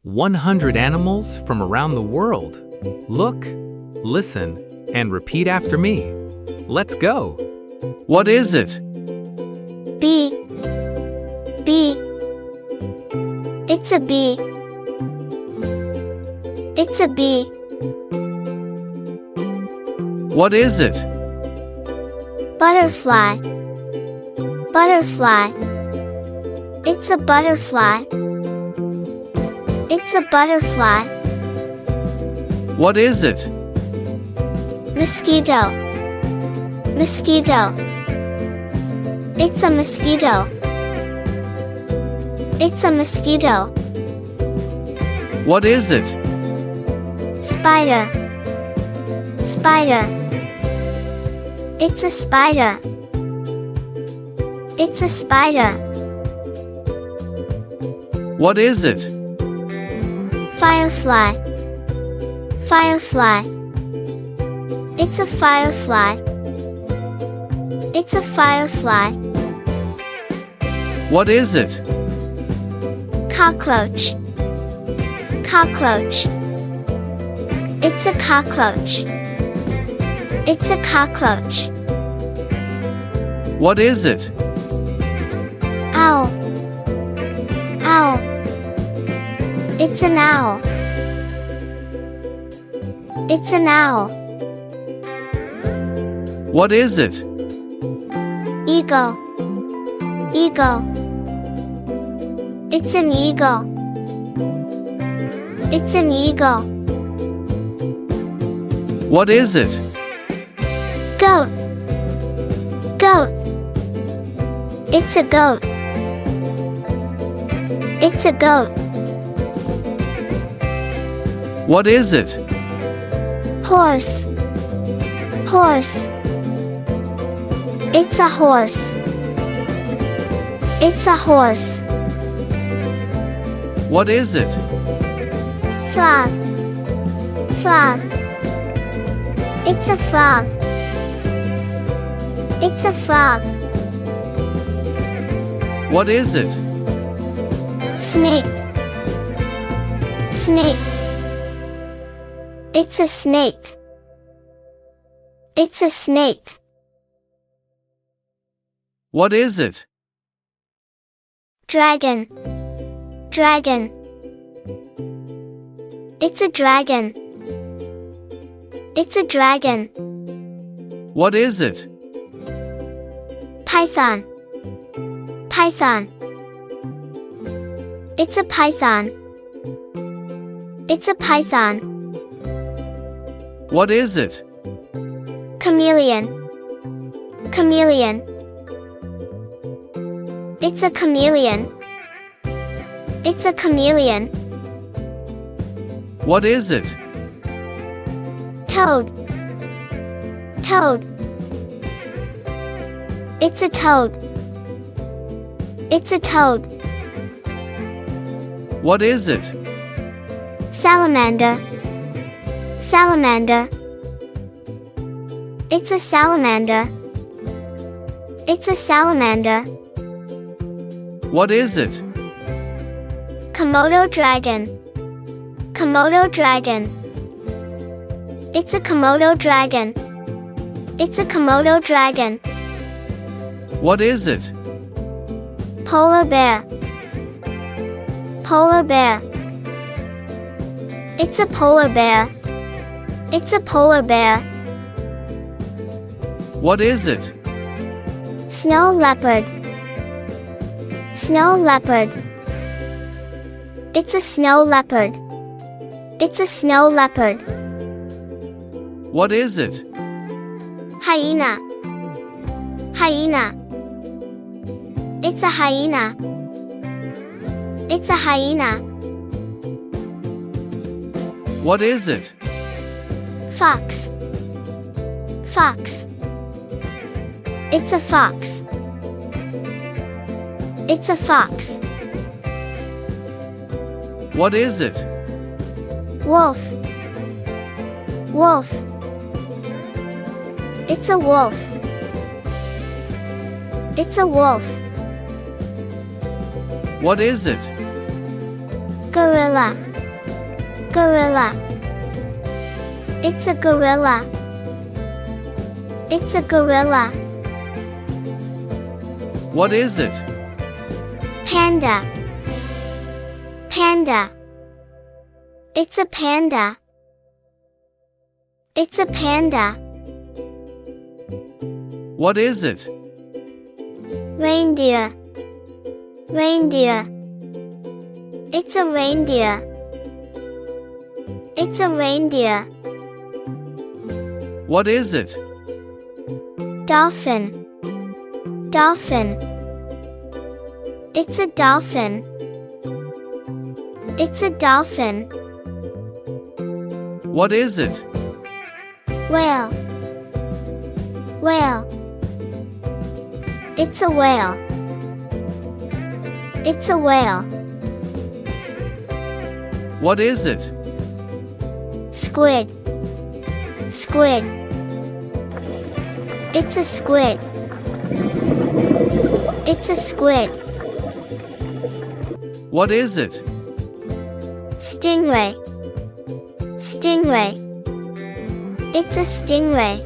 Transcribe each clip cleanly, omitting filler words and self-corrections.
100 animals from around the world. Look, listen, and repeat after me. Let's go. What is it? Bee. Bee. It's a bee. It's a bee. What is it? Butterfly. Butterfly. It's a butterfly. It's a butterfly. What is it? Mosquito. Mosquito. It's a mosquito. It's a mosquito. What is it? Spider. Spider. It's a spider. It's a spider. What is it? Firefly. Firefly. It's a firefly. It's a firefly. What is it? Cockroach. Cockroach. It's a cockroach. It's a cockroach. What is it? Owl. Owl. It's an owl. It's an owl. What is it? Eagle. Eagle. It's an eagle. It's an eagle. What is it? Goat. Goat. It's a goat. It's a goat. What is it? Horse. Horse. It's a horse. It's a horse. What is it? Frog. Frog. It's a frog. It's a frog. What is it? Snake. Snake. It's a snake. It's a snake. What is it? Dragon. Dragon. It's a dragon. It's a dragon. What is it? Python. Python. It's a python. It's a python. What is it? Chameleon. Chameleon. It's a chameleon. It's a chameleon. What is it? Toad. Toad. It's a toad. It's a toad. What is it? Salamander. Salamander. It's a salamander. It's a salamander. What is it? Komodo dragon. Komodo dragon. It's a Komodo dragon. It's a Komodo dragon. What is it? Polar bear. Polar bear. It's a polar bear. It's a polar bear. What is it? Snow leopard. Snow leopard. It's a snow leopard. It's a snow leopard. What is it? Hyena. Hyena. It's a hyena. It's a hyena. What is it? Fox. Fox. It's a fox. It's a fox. What is it? Wolf. Wolf. It's a wolf. It's a wolf. What is it? Gorilla. Gorilla. It's a gorilla. It's a gorilla. What is it? Panda. Panda. It's a panda. It's a panda. What is it? Reindeer. Reindeer. It's a reindeer. It's a reindeer. What is it? Dolphin. Dolphin. It's a dolphin. It's a dolphin. What is it? Whale. Whale. It's a whale. It's a whale. What is it? Squid. Squid. It's a squid. It's a squid. What is it? Stingray. Stingray. It's a stingray.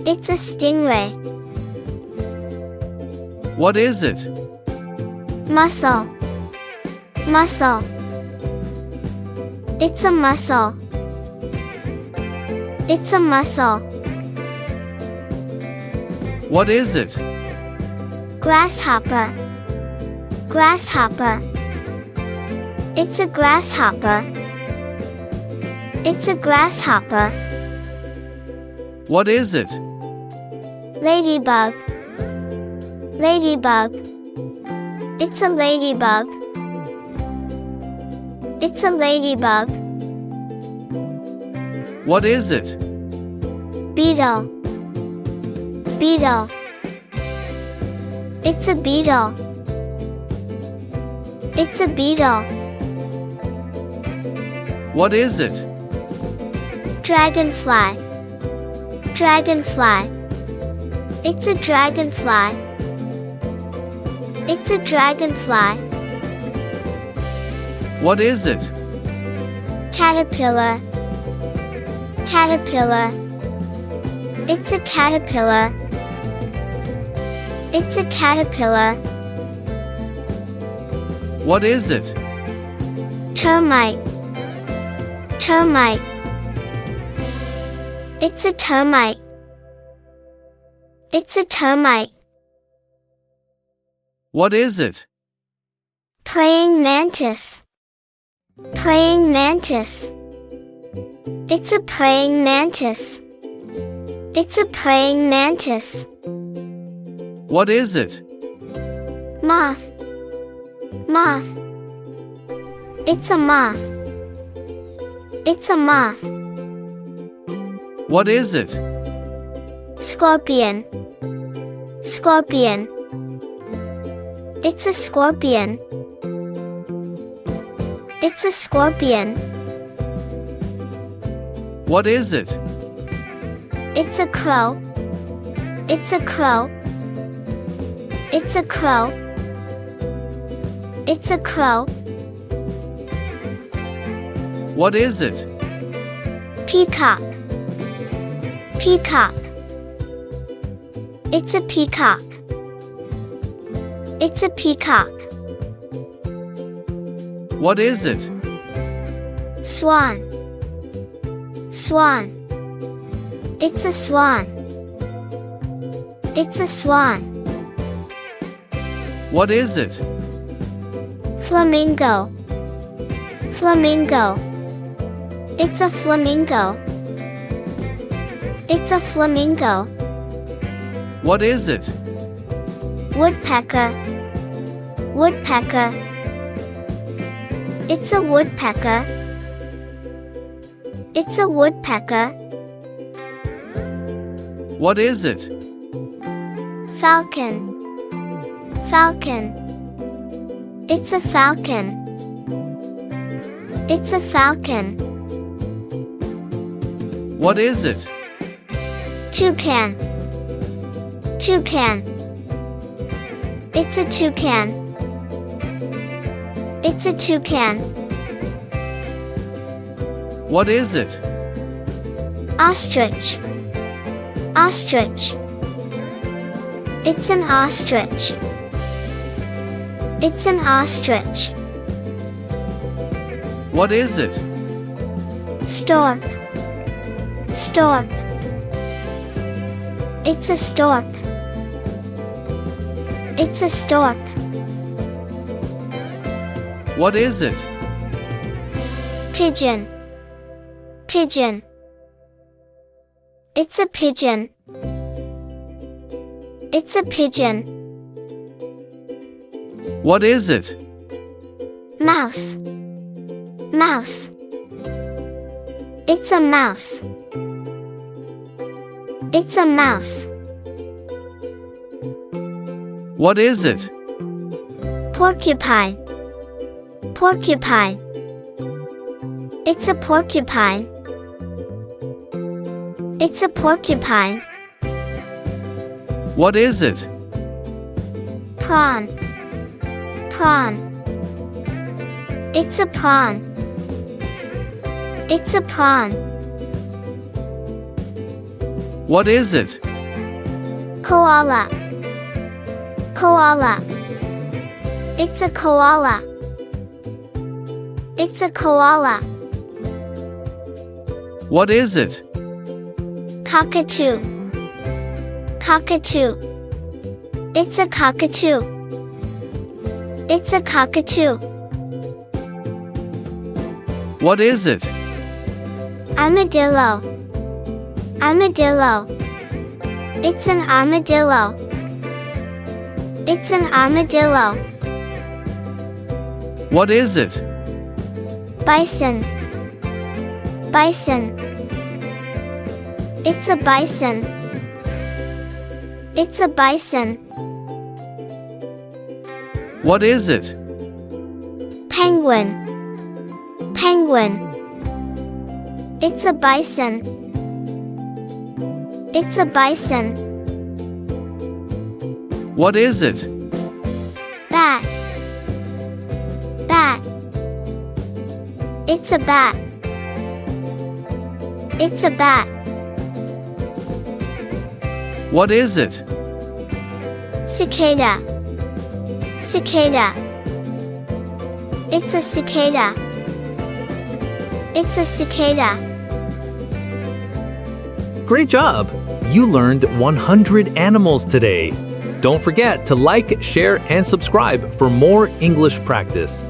It's a stingray. What is it? Mussel. Mussel. It's a mussel. It's a mussel. What is it? Grasshopper. Grasshopper. It's a grasshopper. It's a grasshopper. What is it? Ladybug. Ladybug. It's a ladybug. It's a ladybug. What is it? Beetle. Beetle. It's a beetle. It's a beetle. What is it? Dragonfly. Dragonfly. It's a dragonfly. It's a dragonfly. What is it? Caterpillar. Caterpillar. It's a caterpillar. It's a caterpillar. What is it? Termite. Termite. It's a termite. It's a termite. What is it? Praying mantis. Praying mantis. It's a praying mantis. It's a praying mantis. What is it? Moth. Moth. It's a moth. It's a moth. What is it? Scorpion. Scorpion. It's a scorpion. It's a scorpion. What is it? It's a crow. It's a crow. It's a crow. It's a crow. What is it? Peacock. Peacock. It's a peacock. It's a peacock. What is it? Swan. Swan. It's a swan. It's a swan. What is it? Flamingo. Flamingo. It's a flamingo. It's a flamingo. What is it? Woodpecker. Woodpecker. It's a woodpecker. It's a woodpecker. What is it? Falcon. Falcon. It's a falcon. It's a falcon. What is it? Toucan. Toucan. It's a toucan. It's a toucan. What is it? Ostrich. Ostrich. It's an ostrich. It's an ostrich. What is it? Stork. Stork. It's a stork. It's a stork. What is it? Pigeon. Pigeon. It's a pigeon. It's a pigeon. What is it? Mouse. Mouse. It's a mouse. It's a mouse. What is it? Porcupine. Porcupine. It's a porcupine. It's a porcupine. What is it? Prawn. Prawn. It's a prawn. It's a prawn. What is it? Koala. Koala. It's a koala. It's a koala. What is it? Cockatoo. Cockatoo. It's a cockatoo. It's a cockatoo. What is it? Armadillo. Armadillo. It's an armadillo. It's an armadillo. What is it? Bison. Bison. It's a bison. It's a bison. What is it? Penguin. Penguin. It's a bison. It's a bison. What is it? Bat. Bat. It's a bat. It's a bat. What is it? Cicada. Cicada. It's a cicada. It's a cicada. Great job! You learned 100 animals today. Don't forget to like, share, and subscribe for more English practice.